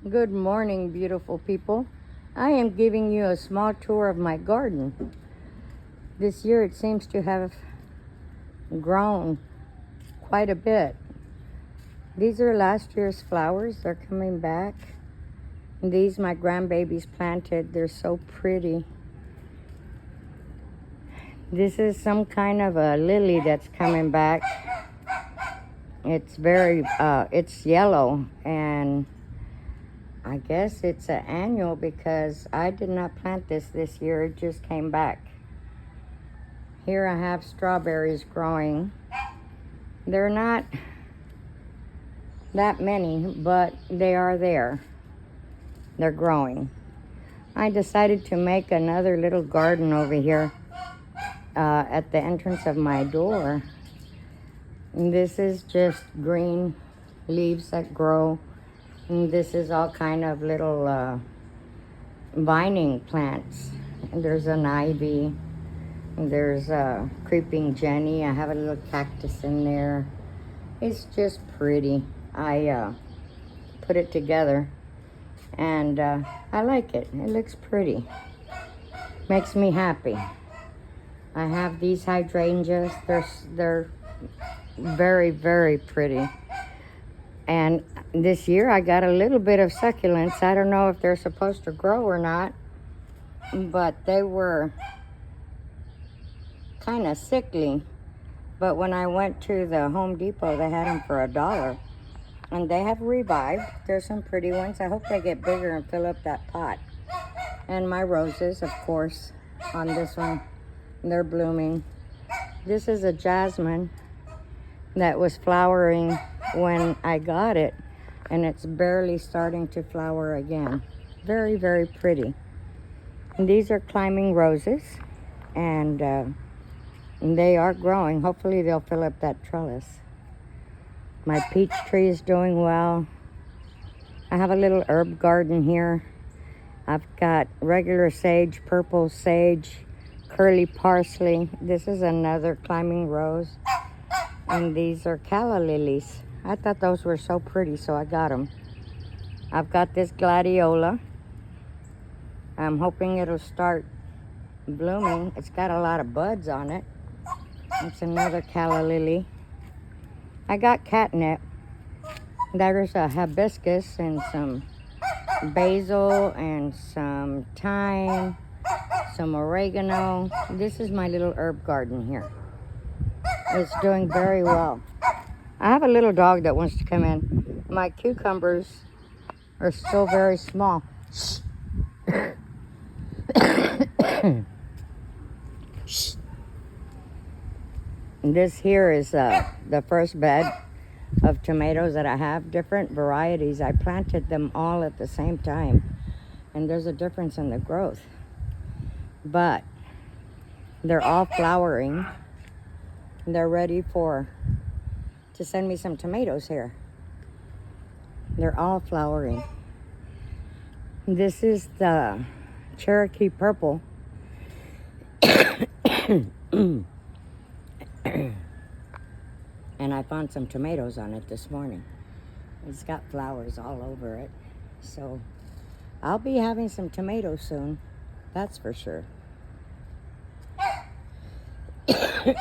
Good morning, beautiful people. I am giving you a small tour of my garden. This year it seems to have grown quite a bit. These are last year's flowers. They're coming back. These my grandbabies planted. They're so pretty. This is some kind of a lily that's coming back. It's yellow, and I guess it's an annual because I did not plant this year. It just came back. Here I have strawberries growing. They're not that many, but they are there. They're growing. I decided to make another little garden over here at the entrance of my door. And this is just green leaves that grow. And this is all kind of little vining plants. And there's an ivy. And there's a creeping Jenny. I have a little cactus in there. It's just pretty. I put it together, and I like it. It looks pretty. Makes me happy. I have these hydrangeas. They're very, very pretty. And this year I got a little bit of succulents. I don't know if they're supposed to grow or not, but they were kind of sickly. But when I went to the Home Depot, they had them for $1. And they have revived. There's some pretty ones. I hope they get bigger and fill up that pot. And my roses, of course, on this one, they're blooming. This is a jasmine that was flowering when I got it, and it's barely starting to flower again. Very, very pretty. And these are climbing roses, and they are growing. Hopefully they'll fill up that trellis. My peach tree is doing well. I have a little herb garden here. I've got regular sage, purple sage, curly parsley. This is another climbing rose. And these are calla lilies. I thought those were so pretty, so I got them. I've got this gladiola. I'm hoping it'll start blooming. It's got a lot of buds on it. It's another calla lily. I got catnip. There's a hibiscus and some basil and some thyme, some oregano. This is my little herb garden here. It's doing very well. I have a little dog that wants to come in. My cucumbers are still very small. This here is the first bed of tomatoes that I have. Different varieties. I planted them all at the same time, and there's a difference in the growth. But they're all flowering. They're ready to send me some tomatoes here. They're all flowering. This is the Cherokee purple. And I found some tomatoes on it this morning. It's got flowers all over it. So I'll be having some tomatoes soon. That's for sure.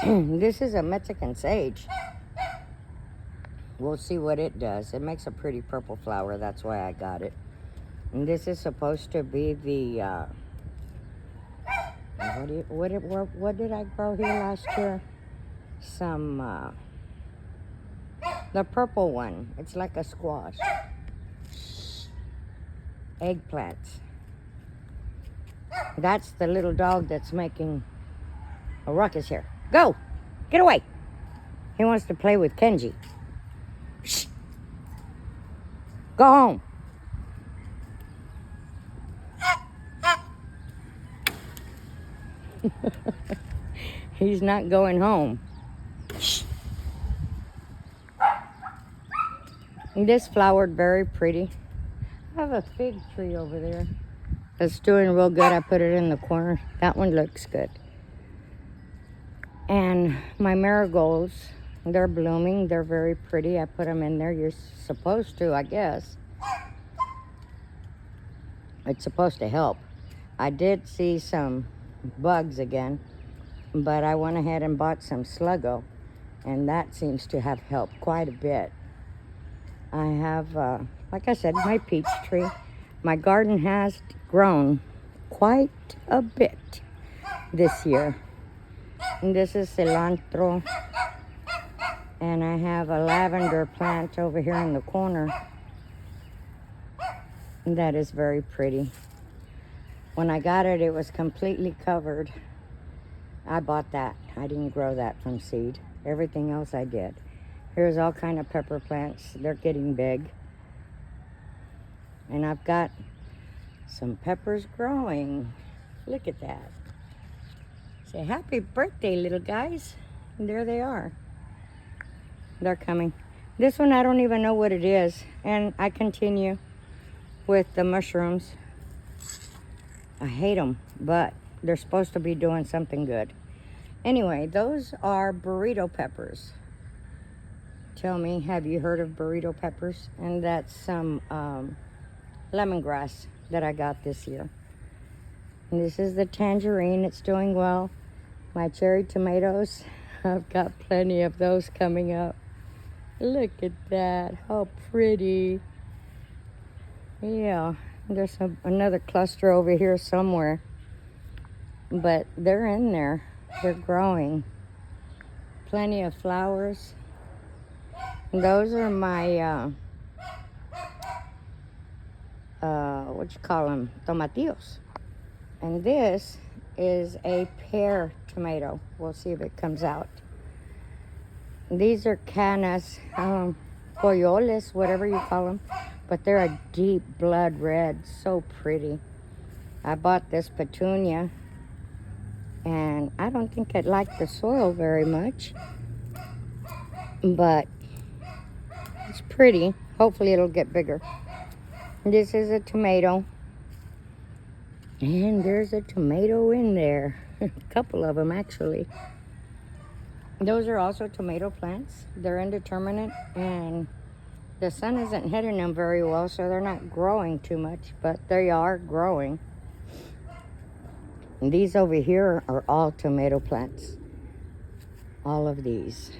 This is a Mexican sage. We'll see what it does. It makes a pretty purple flower. That's why I got it. And this is supposed to be the... what did I grow here last year? Some... the purple one. It's like a squash. Eggplants. That's the little dog that's making a ruckus here. Go! Get away! He wants to play with Kenji. Shh. Go home. He's not going home. Shh. And this flowered very pretty. I have a fig tree over there that's doing real good. I put it in the corner. That one looks good. And my marigolds, they're blooming. They're very pretty. I put them in there. You're supposed to, I guess. It's supposed to help. I did see some bugs again, but I went ahead and bought some Sluggo, and that seems to have helped quite a bit. I have, like I said, my peach tree. My garden has grown quite a bit this year. And this is cilantro. And I have a lavender plant over here in the corner. And that is very pretty. When I got it, it was completely covered. I bought that. I didn't grow that from seed. Everything else I did. Here's all kind of pepper plants. They're getting big. And I've got some peppers growing. Look at that. Say happy birthday, little guys. And there they are. They're coming. This one, I don't even know what it is. And I continue with the mushrooms. I hate them, but they're supposed to be doing something good. Anyway, those are burrito peppers. Tell me, have you heard of burrito peppers? And that's some lemongrass that I got this year. And this is the tangerine. It's doing well. My cherry tomatoes, I've got plenty of those coming up. Look at that. How pretty. Yeah, there's another cluster over here somewhere. But they're in there. They're growing. Plenty of flowers. Those are my, what you call them? Tomatillos. And this is a pear tomato. We'll see if it comes out. These are canas, coyoles, whatever you call them. But they're a deep blood red. So pretty. I bought this petunia. And I don't think it liked the soil very much. But it's pretty. Hopefully it'll get bigger. This is a tomato. And there's a tomato in there. A couple of them, actually. Those are also tomato plants. They're indeterminate. And the sun isn't hitting them very well, so they're not growing too much. But they are growing. And these over here are all tomato plants. All of these.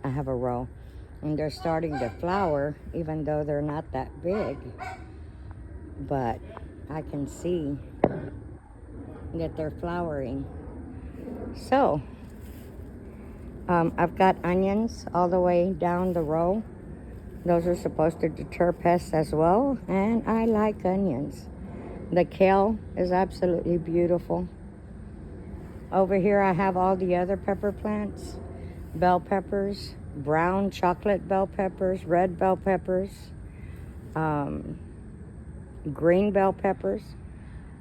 I have a row. And they're starting to flower, even though they're not that big. But I can see that they're flowering. So, I've got onions all the way down the row. Those are supposed to deter pests as well. And I like onions. The kale is absolutely beautiful. Over here I have all the other pepper plants. Bell peppers, brown chocolate bell peppers, red bell peppers, green bell peppers.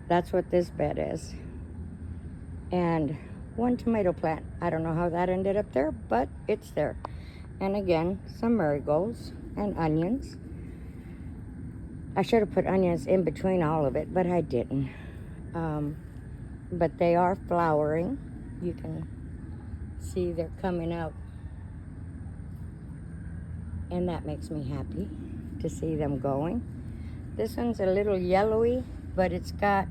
That's what this bed is. And one tomato plant. I don't know how that ended up there, but it's there. And again, some marigolds and onions. I should have put onions in between all of it, but I didn't. But they are flowering. You can see they're coming out. And that makes me happy to see them going. This one's a little yellowy, but it's got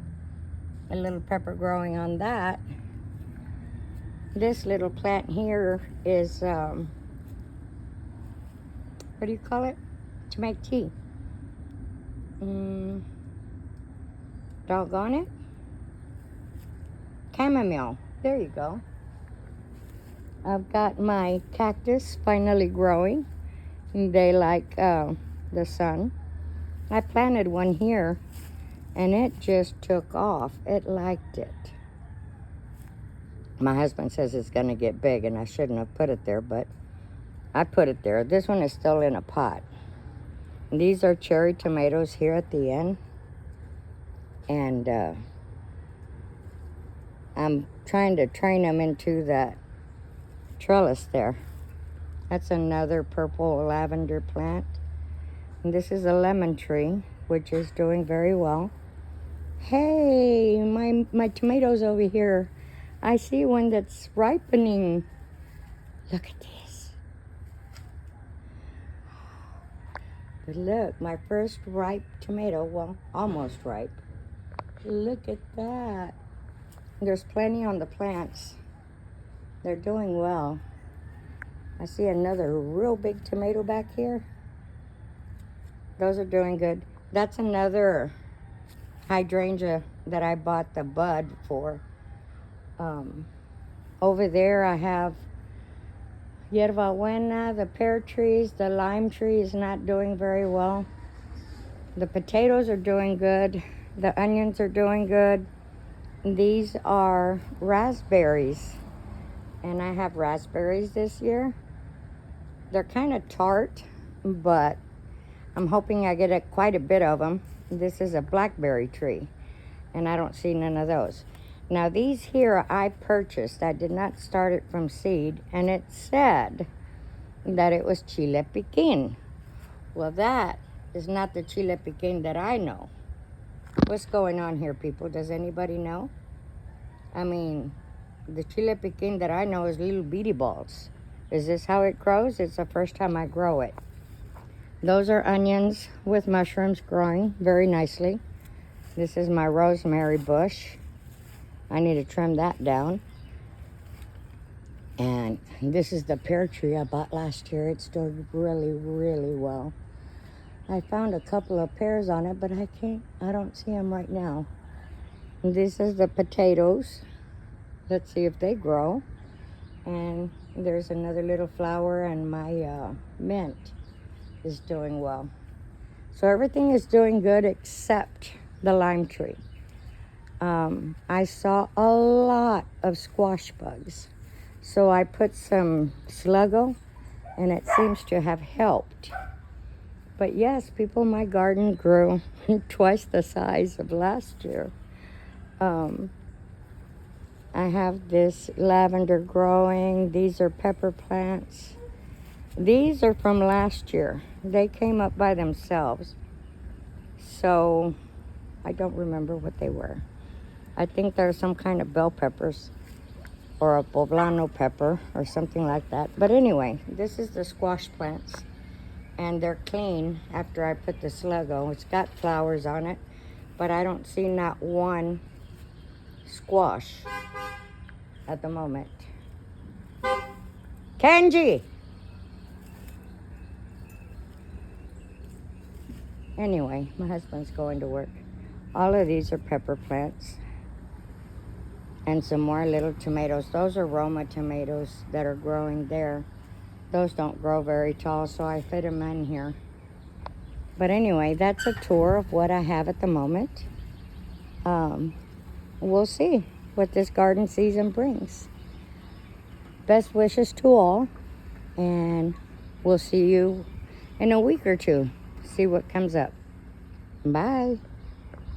a little pepper growing on that. This little plant here is, what do you call it? To make tea. Doggone it. Chamomile. There you go. I've got my cactus finally growing. They like the sun. I planted one here and it just took off. It liked it. My husband says it's going to get big and I shouldn't have put it there, but I put it there. This one is still in a pot. These are cherry tomatoes here at the end. And I'm trying to train them into that trellis there. That's another purple lavender plant. And this is a lemon tree, which is doing very well. Hey, my tomatoes over here. I see one that's ripening. Look at this. Look, my first ripe tomato. Well, almost ripe. Look at that. There's plenty on the plants. They're doing well. I see another real big tomato back here. Those are doing good. That's another hydrangea that I bought the bud for. Over there I have yerba buena, the pear trees. The lime tree is not doing very well. The potatoes are doing good. The onions are doing good. These are raspberries. And I have raspberries this year. They're kind of tart, but I'm hoping I get quite a bit of them. This is a blackberry tree, and I don't see none of those. Now these here I purchased. I did not start it from seed, and it said that it was chile piquin. Well, that is not the chile piquin that I know. What's going on here, people? Does anybody know? I mean, the chile piquin that I know is little beady balls. Is this how it grows? It's the first time I grow it. Those are onions with mushrooms growing very nicely. This is my rosemary bush. I need to trim that down. And this is the pear tree I bought last year. It's doing really, really well. I found a couple of pears on it, but I don't see them right now. And this is the potatoes. Let's see if they grow. And there's another little flower, and my mint is doing well. So everything is doing good except the lime tree. I saw a lot of squash bugs. So I put some Sluggo, and it seems to have helped. But yes, people, my garden grew twice the size of last year. I have this lavender growing. These are pepper plants. These are from last year. They came up by themselves. So I don't remember what they were. I think they're some kind of bell peppers or a poblano pepper or something like that. But anyway, this is the squash plants. And they're clean after I put the Sluggo. It's got flowers on it, but I don't see not one squash at the moment. Kenji! Anyway, my husband's going to work. All of these are pepper plants. And some more little tomatoes. Those are Roma tomatoes that are growing there. Those don't grow very tall, so I fit them in here. But anyway, that's a tour of what I have at the moment. We'll see what this garden season brings. Best wishes to all, and we'll see you in a week or two. See what comes up. Bye.